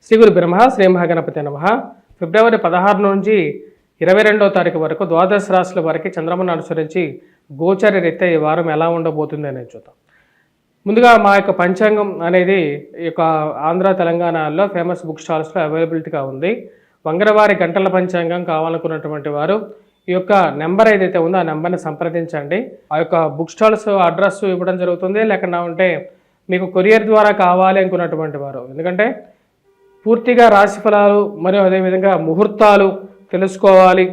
శ్రీ గురు బ్రహ్మ శ్రీ మహాగణపతి నమః. ఫిబ్రవరి 16 నుంచి 22వ తారీఖు వరకు ద్వాదశ రాశుల వారికి చంద్రమను అనుసరించి గోచర రీత్యా ఈ వారం ఎలా ఉండబోతుంది అనేది చూద్దాం. ముందుగా మా యొక్క పంచాంగం అనేది ఈ యొక్క ఆంధ్ర తెలంగాణలో ఫేమస్ బుక్ స్టాల్స్లో అవైలబిలిటీగా ఉంది. వంగరవారి గంటల పంచాంగం కావాలనుకున్నటువంటి వారు ఈ యొక్క నెంబర్ ఏదైతే ఉందో ఆ నెంబర్ని సంప్రదించండి. ఆ యొక్క బుక్ స్టాల్స్ అడ్రస్ ఇవ్వడం జరుగుతుంది. లేకుండా ఉంటే మీకు కొరియర్ ద్వారా కావాలి అనుకున్నటువంటి వారు, ఎందుకంటే పూర్తిగా రాశి ఫలాలు మరియు అదేవిధంగా ముహూర్తాలు తెలుసుకోవాలి,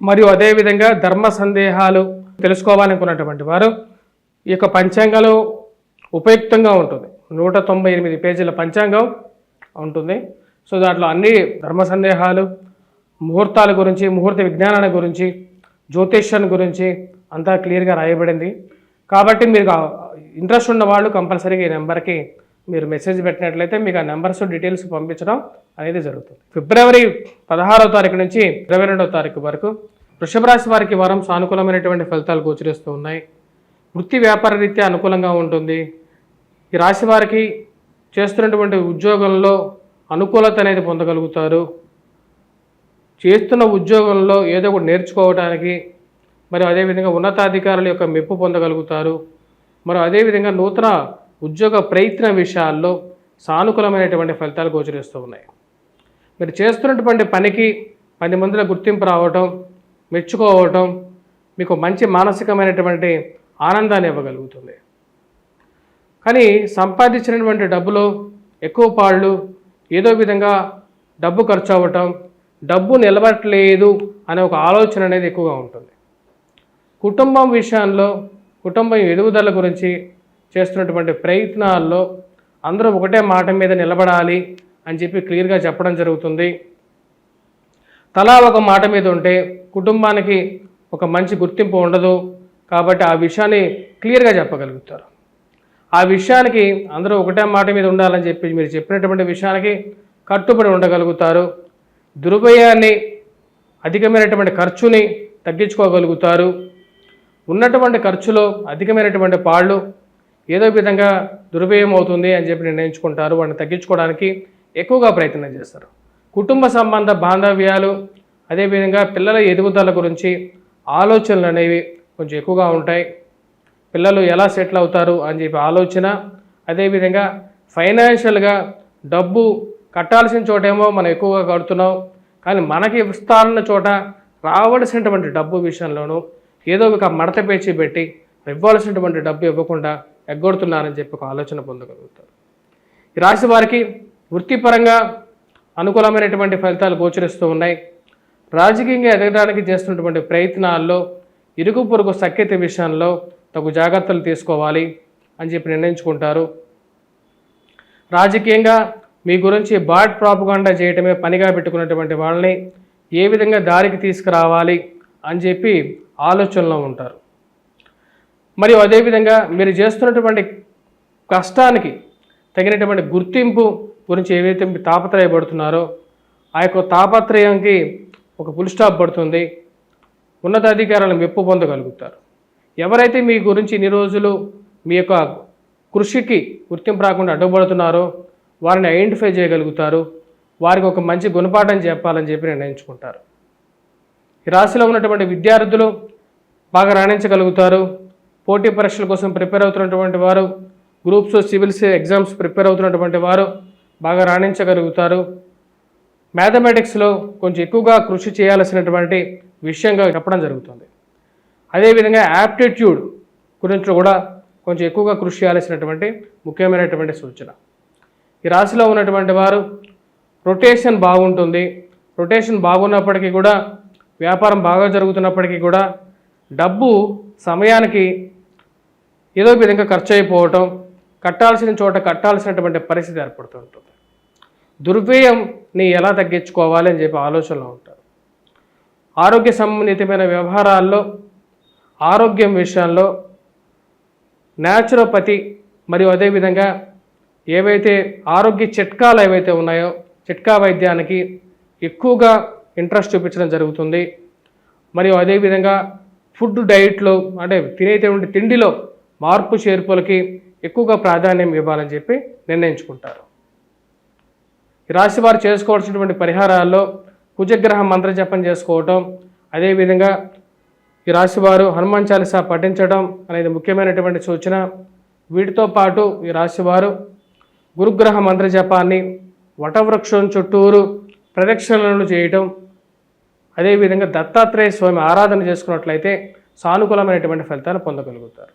మరియు అదేవిధంగా ధర్మ సందేహాలు తెలుసుకోవాలనుకున్నటువంటి వారు ఈ యొక్క పంచాంగాలు ఉపయుక్తంగా ఉంటుంది. 198 పేజీల పంచాంగం ఉంటుంది. సో దాంట్లో అన్ని ధర్మ సందేహాలు, ముహూర్తాల గురించి, ముహూర్త విజ్ఞానాల గురించి, జ్యోతిష్యాన్ని గురించి అంతా క్లియర్గా రాయబడింది. కాబట్టి మీరు ఇంట్రెస్ట్ ఉన్న వాళ్ళు కంపల్సరీగా ఈ నెంబర్కి మీరు మెసేజ్ పెట్టినట్లయితే మీకు ఆ నెంబర్స్ డీటెయిల్స్ పంపించడం అనేది జరుగుతుంది. ఫిబ్రవరి 16వ తారీఖు నుంచి 22వ తారీఖు వరకు వృషభ రాశి వారికి వారం సానుకూలమైనటువంటి ఫలితాలు గోచరిస్తూ ఉన్నాయి. వృత్తి వ్యాపార రీత్యా అనుకూలంగా ఉంటుంది. ఈ రాశి వారికి చేస్తున్నటువంటి ఉద్యోగంలో అనుకూలత అనేది పొందగలుగుతారు. చేస్తున్న ఉద్యోగంలో ఏదో ఒకటి నేర్చుకోవడానికి మరియు అదేవిధంగా ఉన్నతాధికారుల యొక్క మెప్పు పొందగలుగుతారు. మరియు అదేవిధంగా నూతన ఉద్యోగ ప్రయత్న విషయాల్లో సానుకూలమైనటువంటి ఫలితాలు గోచరిస్తూ ఉన్నాయి. మీరు చేస్తున్నటువంటి పనికి 10 మందిలో గుర్తింపు రావటం, మెచ్చుకోవటం మీకు మంచి మానసికమైనటువంటి ఆనందాన్ని ఇవ్వగలుగుతుంది. కానీ సంపాదించినటువంటి డబ్బులో ఎక్కువ పాళ్ళు ఏదో విధంగా డబ్బు ఖర్చు అవ్వటం, డబ్బు నిలబడట్లేదు అనే ఒక ఆలోచన అనేది ఎక్కువగా ఉంటుంది. కుటుంబం విషయంలో, కుటుంబం ఎదుగుదల గురించి చేస్తున్నటువంటి ప్రయత్నాల్లో అందరూ ఒకటే మాట మీద నిలబడాలి అని చెప్పి క్లియర్గా చెప్పడం జరుగుతుంది. తలా ఒక మాట మీద ఉంటే కుటుంబానికి ఒక మంచి గుర్తింపు ఉండదు. కాబట్టి ఆ విషయాన్ని క్లియర్గా చెప్పగలుగుతారు. ఆ విషయానికి అందరూ ఒకటే మాట మీద ఉండాలని చెప్పి మీరు చెప్పినటువంటి విషయానికి కట్టుబడి ఉండగలుగుతారు. దుర్వ్యయాన్ని, అధికమైనటువంటి ఖర్చుని తగ్గించుకోగలుగుతారు. ఉన్నటువంటి ఖర్చులో అధికమైనటువంటి పాళ్ళు ఏదో విధంగా దుర్వ్యయం అవుతుంది అని చెప్పి నిర్ణయించుకుంటారు. వాటిని తగ్గించుకోవడానికి ఎక్కువగా ప్రయత్నం చేస్తారు. కుటుంబ సంబంధ బాంధవ్యాలు, అదేవిధంగా పిల్లల ఎదుగుదల గురించి ఆలోచనలు అనేవి కొంచెం ఎక్కువగా ఉంటాయి. పిల్లలు ఎలా సెటిల్ అవుతారు అని చెప్పి ఆలోచన, అదేవిధంగా ఫైనాన్షియల్గా డబ్బు కట్టాల్సిన చోటేమో మనం ఎక్కువగా కడుతున్నాం, కానీ మనకి విస్తారణ చోట రావలసినటువంటి డబ్బు విషయంలోనూ ఏదో ఒక మడత పేచి పెట్టి ఇవ్వాల్సినటువంటి డబ్బు ఇవ్వకుండా ఎగ్గొడుతున్నారని చెప్పి ఒక ఆలోచన పొందగలుగుతారు. ఈ రాశి వారికి వృత్తిపరంగా అనుకూలమైనటువంటి ఫలితాలు గోచరిస్తూ ఉన్నాయి. రాజకీయంగా ఎదగడానికి చేస్తున్నటువంటి ప్రయత్నాల్లో ఇరుగు పొరుగు సఖ్యత విషయంలో తగు జాగ్రత్తలు తీసుకోవాలి అని చెప్పి నిర్ణయించుకుంటారు. రాజకీయంగా మీ గురించి బాడ్ ప్రాపగాండా చేయటమే పనిగా పెట్టుకున్నటువంటి వాళ్ళని ఏ విధంగా దారికి తీసుకురావాలి అని చెప్పి ఆలోచనలో ఉంటారు. మరియు అదేవిధంగా మీరు చేస్తున్నటువంటి కష్టానికి తగినటువంటి గుర్తింపు గురించి ఏవైతే మీరు తాపత్రయపడుతున్నారో ఆ యొక్క తాపత్రయానికి ఒక ఫుల్ స్టాప్ పడుతుంది. ఉన్నతాధికారులను మెప్పు పొందగలుగుతారు. ఎవరైతే మీ గురించి ఇన్ని రోజులు మీ యొక్క కృషికి గుర్తింపు రాకుండా అడ్డుపడుతున్నారో వారిని ఐడెంటిఫై చేయగలుగుతారు. వారికి ఒక మంచి గుణపాఠం చెప్పాలని చెప్పి నిర్ణయించుకుంటారు. ఈ రాశిలో ఉన్నటువంటి విద్యార్థులు బాగా రాణించగలుగుతారు. పోటీ పరీక్షల కోసం ప్రిపేర్ అవుతున్నటువంటి వారు, గ్రూప్స్, సివిల్స్ ఎగ్జామ్స్ ప్రిపేర్ అవుతున్నటువంటి వారు బాగా రాణించగలుగుతారు. మ్యాథమెటిక్స్లో కొంచెం ఎక్కువగా కృషి చేయాల్సినటువంటి విషయంగా చెప్పడం జరుగుతుంది. అదేవిధంగా యాప్టిట్యూడ్ గురించి కూడా కొంచెం ఎక్కువగా కృషి చేయాల్సినటువంటి ముఖ్యమైనటువంటి సూచన. ఈ రాశిలో ఉన్నటువంటి వారు రొటేషన్ బాగుంటుంది. రొటేషన్ బాగున్నప్పటికీ కూడా, వ్యాపారం బాగా జరుగుతున్నప్పటికీ కూడా డబ్బు సమయానికి ఏదో విధంగా ఖర్చు అయిపోవటం, కట్టాల్సిన చోట కట్టాల్సినటువంటి పరిస్థితి ఏర్పడుతూ ఉంటుంది. దుర్వ్యయంని ఎలా తగ్గించుకోవాలి అని చెప్పి ఆలోచనలో ఉంటారు. ఆరోగ్య సంబంధితమైన వ్యవహారాల్లో, ఆరోగ్యం విషయాల్లో న్యాచురోపతి మరియు అదేవిధంగా ఏవైతే ఆరోగ్య చిట్కాలు ఏవైతే ఉన్నాయో చిట్కా వైద్యానికి ఎక్కువగా ఇంట్రెస్ట్ చూపించడం జరుగుతుంది. మరియు అదేవిధంగా ఫుడ్ డైట్లో అంటే తినేటువంటి తిండిలో మార్పు చేర్పులకి ఎక్కువగా ప్రాధాన్యం ఇవ్వాలని చెప్పి నిర్ణయించుకుంటారు. ఈ రాశి వారు చేసుకోవాల్సినటువంటి పరిహారాల్లో కుజగ్రహ మంత్ర జపం చేసుకోవటం, అదేవిధంగా ఈ రాశివారు హనుమాన్ చాలీసా పఠించడం అనేది ముఖ్యమైనటువంటి సూచన. వీటితో పాటు ఈ రాశివారు గురుగ్రహ మంత్ర జపాన్ని వటవృక్షం చుట్టూరు ప్రదక్షిణలు చేయటం, అదేవిధంగా దత్తాత్రేయ స్వామి ఆరాధన చేసుకున్నట్లయితే సానుకూలమైనటువంటి ఫలితాలు పొందగలుగుతారు.